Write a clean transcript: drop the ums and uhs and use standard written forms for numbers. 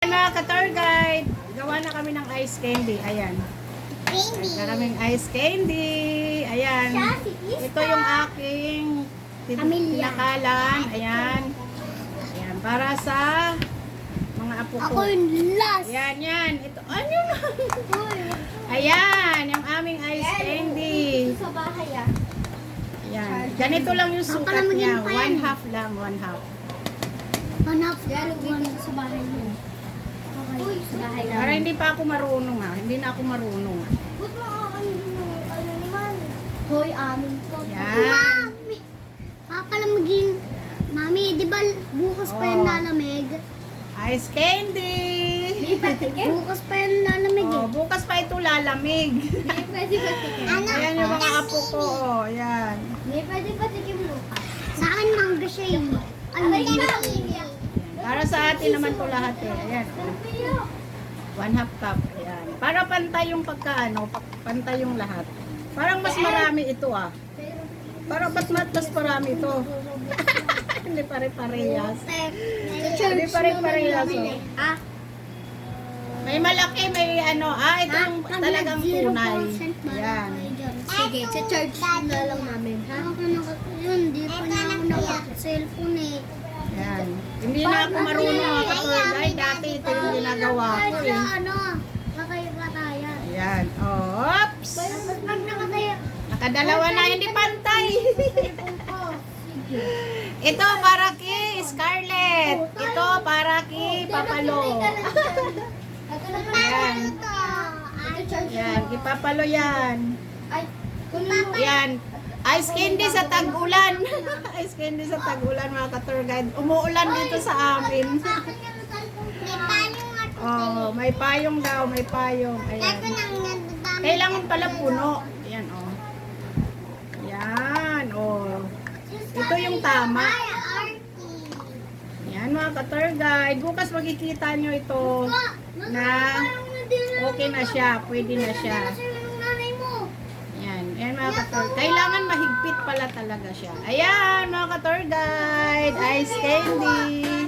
Mga ka-tour guide, gawa na kami ng ice candy. Ayan. Gawa kaming ice candy. Ayan. Ito yung aking tinakalan. Ayan. Ayan. Para sa mga apo ko. Ako yung last. Ayan, yan. Ito. Ano na? Ayan. Yung aming ice candy. Sa bahay Ayan. Ganito lang yung sukat niya. 1/2 lang. 1/2. Hanap. Sa bahay mo. Okay, sa bahay lang. Para hindi pa ako marunong ha. Hindi na ako marunong. Ba't ano naman? Hoy, amin ko. Yan. Mami! Papalamagin. Mami, di ba bukas pa yung Oh. lalamig? Ice candy! Bukas pa yung lalamig Oh, bukas pa ito lalamig. Pwede ba tikim? Ayan yung mga apo ko. Oh, ayan. Pwede ba tikim bukas? Sa akin mangga siya yung... Para sa atin naman to lahat eh. Ayan. 1/2 cup. Ayan. Para pantay yung pagkaano, pantay yung lahat. Parang mas marami ito ah. Parang mas marami ito. Hindi pare-parehas. Hindi pare-parehas. Oh. May malaki, may ano. Ito yung talagang tunay. Ayan. Sige, cha-charge na lang namin, ha? Yun, di pa na ako naka-cellphone eh. Ayan. Hindi na ako marunong mga ka-tour guide. Dati ito yung ginagawa ko eh. Ano? Kakaiba tayo. Ayan. Oops! Pag nakataya, Nakadalawa na, hindi pantay. Ito para kay Scarlett. Ito para kay Papalo. Ayan. Ayan, kay Papalo yan. Ay, Ayan. Ice candy sa tag-ulan. Ice candy sa tag-ulan mga ka-tour guide. Umuulan dito sa amin. Oh, may payong daw, may payong. Ayan. Kailangan pala puno. Ayan, oh. Ayan, oh. Ito yung tama. Ayan mga ka-tour guide. Bukas makikita nyo ito na okay na siya. Pwede na siya. Ayan, ayan mga ka-tour. Kailangan mahigpit pala talaga siya. Ayan mga ka-tour guide. Ice candy.